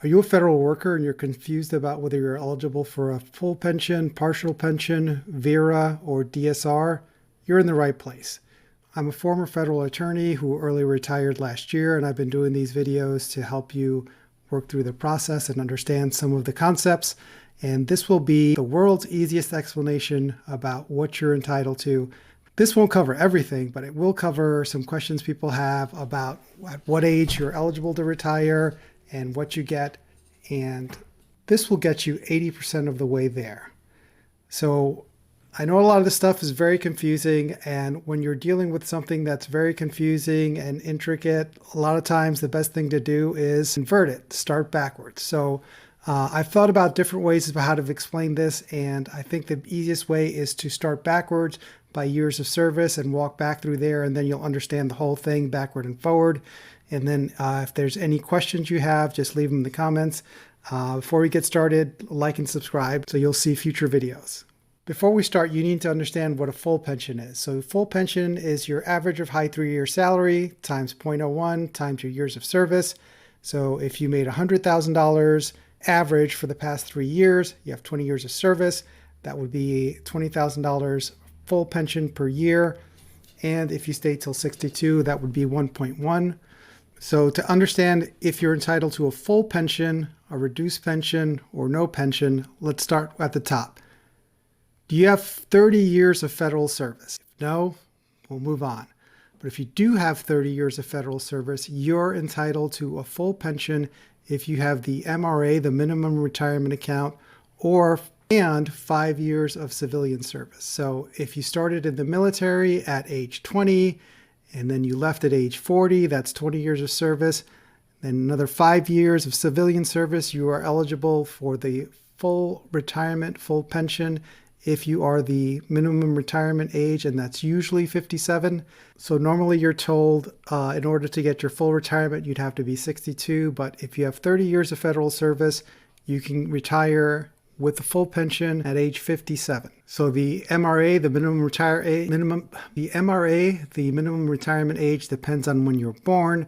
Are you a federal worker and you're confused about whether you're eligible for a full pension, partial pension, VERA, or DSR? You're in the right place. I'm a former federal attorney who early retired last year, and I've been doing these videos to help you work through the process and understand some of the concepts. And this will be the world's easiest explanation about what you're entitled to. This won't cover everything, but it will cover some questions people have about at what age you're eligible to retire and what you get. And this will get you 80% of the way there. So I know a lot of this stuff is very confusing, and when you're dealing with something that's very confusing and intricate, a lot of times the best thing to do is invert it, start backwards. So I've thought about different ways about how to explain this, and I think the easiest way is to start backwards by years of service and walk back through there, and then you'll understand the whole thing backward and forward. And then if there's any questions you have, just leave them in the comments. Before we get started, like and subscribe so you'll see future videos. Before we start, you need to understand what a full pension is. So full pension is your average of high 3-year salary times 0.01 times your years of service. So if you made $100,000 average for the past 3 years, you have 20 years of service, that would be $20,000 full pension per year. And if you stay till 62, that would be 1.1. So to understand if you're entitled to a full pension, a reduced pension, or no pension, let's start at the top. Do you have 30 years of federal service? If no, we'll move on. But if you do have 30 years of federal service, you're entitled to a full pension if you have the MRA, the minimum retirement account, and 5 years of civilian service. So if you started in the military at age 20, and then you left at age 40, that's 20 years of service. Then another 5 years of civilian service, you are eligible for the full retirement, full pension if you are the minimum retirement age, and that's usually 57. So normally you're told in order to get your full retirement, you'd have to be 62. But if you have 30 years of federal service, you can retire with the full pension at age 57. So the MRA, the minimum retirement age depends on when you're born.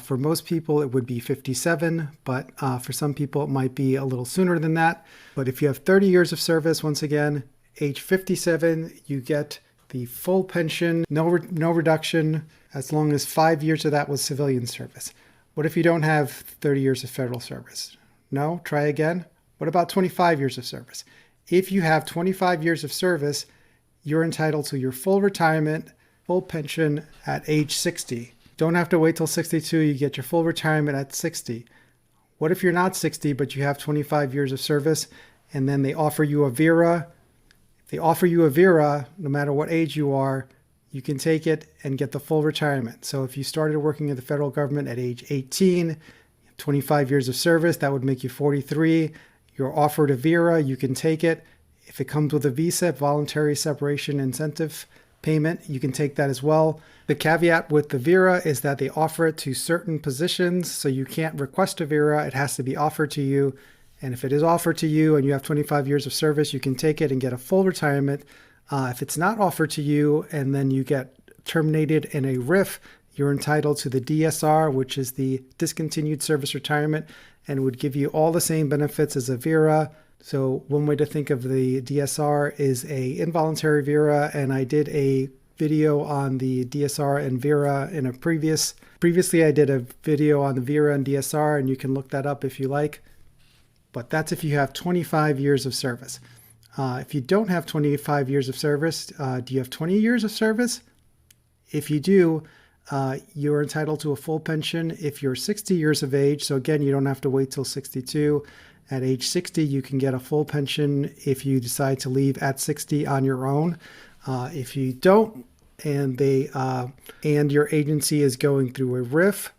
For most people, it would be 57, but for some people, it might be a little sooner than that. But if you have 30 years of service, once again, age 57, you get the full pension, no reduction, as long as 5 years of that was civilian service. What if you don't have 30 years of federal service? No? Try again. What about 25 years of service? If you have 25 years of service, you're entitled to your full retirement, full pension at age 60. Don't have to wait till 62, you get your full retirement at 60. What if you're not 60, but you have 25 years of service, and then they offer you a VERA? If they offer you a VERA, no matter what age you are, you can take it and get the full retirement. So if you started working in the federal government at age 18, 25 years of service, that would make you 43. You're offered a VERA, you can take it. If it comes with a VSIP, Voluntary Separation Incentive Payment, you can take that as well. The caveat with the VERA is that they offer it to certain positions, so you can't request a VERA. It has to be offered to you. And if it is offered to you and you have 25 years of service, you can take it and get a full retirement. If it's not offered to you and then you get terminated in a RIF, you're entitled to the DSR, which is the Discontinued Service Retirement, and would give you all the same benefits as a VERA. So one way to think of the DSR is a involuntary VERA, and I did a video on the DSR and VERA in a previously I did a video on the VERA and DSR, and you can look that up if you like. But that's if you have 25 years of service. If you don't have 25 years of service, do you have 20 years of service? If you do, you're entitled to a full pension if you're 60 years of age. So again, you don't have to wait till 62. At age 60, you can get a full pension if you decide to leave at 60 on your own. If you don't, and your agency is going through a RIF,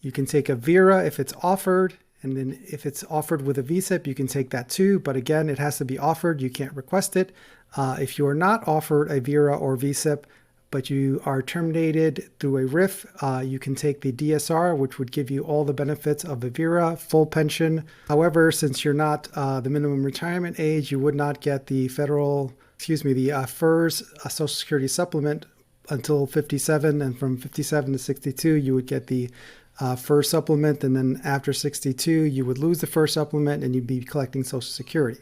you can take a VERA if it's offered. And then if it's offered with a VSIP, you can take that too. But again, it has to be offered. You can't request it. If you are not offered a VERA or VSIP, but you are terminated through a RIF, you can take the DSR, which would give you all the benefits of a VERA, full pension. However, since you're not the minimum retirement age, you would not get the FERS Social Security supplement until 57, and from 57 to 62, you would get the FERS supplement, and then after 62, you would lose the FERS supplement and you'd be collecting Social Security.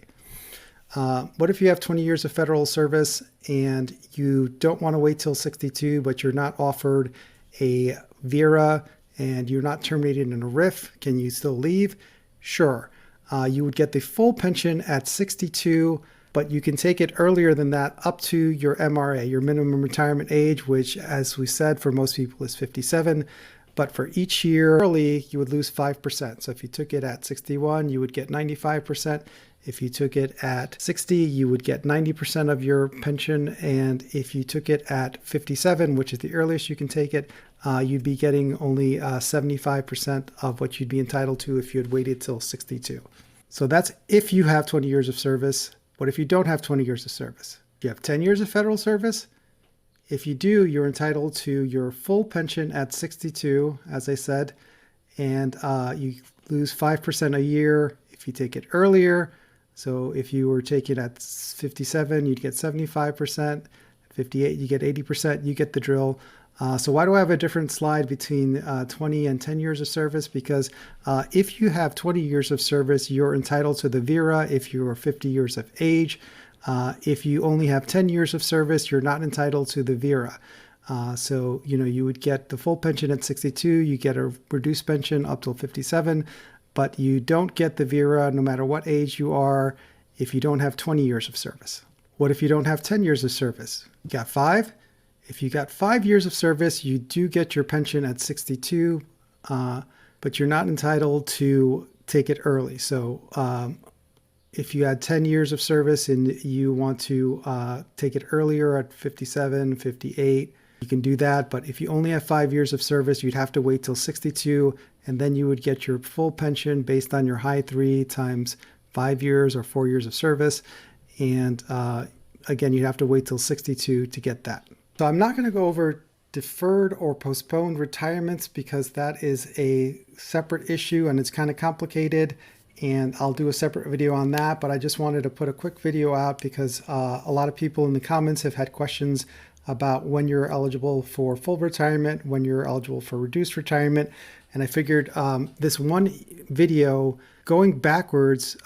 What if you have 20 years of federal service and you don't want to wait till 62, but you're not offered a VERA and you're not terminated in a RIF? Can you still leave? Sure. You would get the full pension at 62, but you can take it earlier than that up to your MRA, your minimum retirement age, which, as we said, for most people is 57. But for each year early, you would lose 5%. So if you took it at 61, you would get 95%. If you took it at 60, you would get 90% of your pension. And if you took it at 57, which is the earliest you can take it, you'd be getting only 75% of what you'd be entitled to if you had waited till 62. So that's if you have 20 years of service. What if you don't have 20 years of service? You have 10 years of federal service? If you do, you're entitled to your full pension at 62, as I said, and you lose 5% a year if you take it earlier. So if you were taking at 57, you'd get 75%. At 58, you get 80%. You get the drill. So why do I have a different slide between 20 and 10 years of service? Because if you have 20 years of service, you're entitled to the VERA if you are 50 years of age. If you only have 10 years of service, you're not entitled to the VERA. So, you would get the full pension at 62, you get a reduced pension up till 57, but you don't get the VERA no matter what age you are if you don't have 20 years of service. What if you don't have 10 years of service? You got 5? If you got 5 years of service, you do get your pension at 62, but you're not entitled to take it early. So if you had 10 years of service and you want to take it earlier at 57, 58, you can do that. But if you only have 5 years of service, you'd have to wait till 62, and then you would get your full pension based on your high 3 times 5 years or 4 years of service. And again, you'd have to wait till 62 to get that. So I'm not going to go over deferred or postponed retirements because that is a separate issue and it's kind of complicated. And I'll do a separate video on that, but I just wanted to put a quick video out because a lot of people in the comments have had questions about when you're eligible for full retirement, when you're eligible for reduced retirement. And I figured this one video going backwards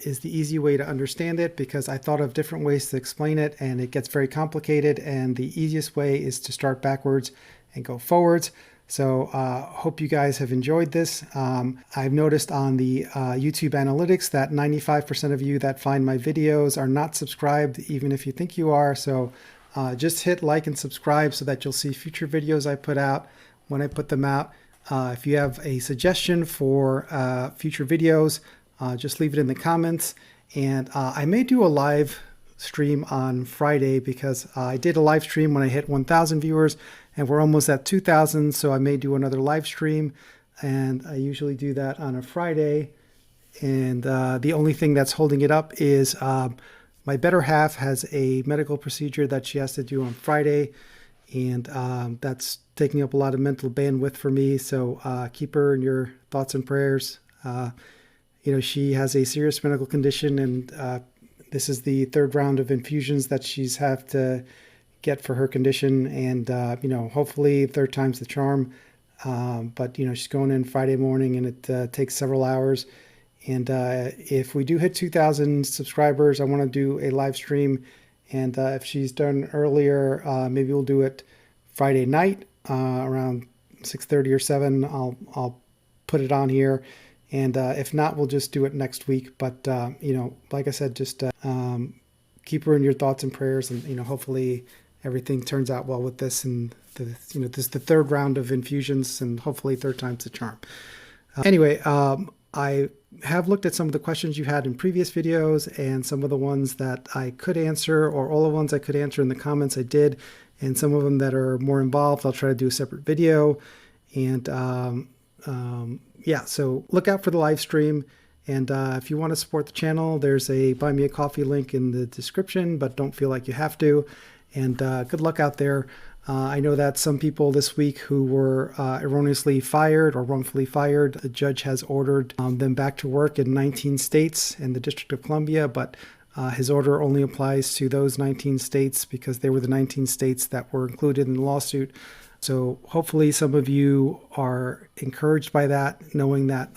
is the easy way to understand it because I thought of different ways to explain it and it gets very complicated. And the easiest way is to start backwards and go forwards. So hope you guys have enjoyed this. I've noticed on the YouTube analytics that 95% of you that find my videos are not subscribed, even if you think you are. So just hit like and subscribe so that you'll see future videos I put out when I put them out. If you have a suggestion for future videos, just leave it in the comments. And I may do a live stream on Friday because I did a live stream when I hit 1,000 viewers and we're almost at 2,000. So I may do another live stream, and I usually do that on a Friday. And the only thing that's holding it up is my better half has a medical procedure that she has to do on Friday. And that's taking up a lot of mental bandwidth for me. So keep her in your thoughts and prayers. She has a serious medical condition, and this is the 3rd round of infusions that she's have to get for her condition. And, hopefully 3rd time's the charm. But she's going in Friday morning and it takes several hours. And if we do hit 2,000 subscribers, I want to do a live stream. And if she's done earlier, maybe we'll do it Friday night around 6:30 or 7. I'll put it on here. And if not, we'll just do it next week. But, like I said, just keep her in your thoughts and prayers. And, hopefully everything turns out well with this. And, this is the 3rd round of infusions, and hopefully 3rd time's the charm. Anyway, I have looked at some of the questions you had in previous videos and some of the ones that I could answer, or all the ones I could answer in the comments I did. And some of them that are more involved, I'll try to do a separate video. And so look out for the live stream. And if you want to support the channel, there's a Buy Me a Coffee link in the description, but don't feel like you have to. And good luck out there. I know that some people this week who were erroneously fired or wrongfully fired, the judge has ordered them back to work in 19 states and the District of Columbia, but his order only applies to those 19 states because they were the 19 states that were included in the lawsuit. So hopefully some of you are encouraged by that, knowing that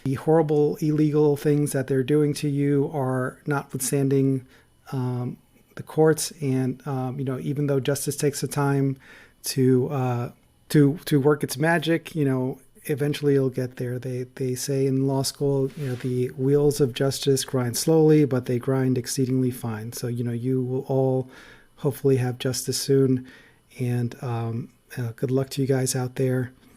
the horrible illegal things that they're doing to you are notwithstanding the courts. And even though justice takes the time to work its magic, eventually it'll get there. They say in law school, the wheels of justice grind slowly, but they grind exceedingly fine. So you will all hopefully have justice soon. And good luck to you guys out there.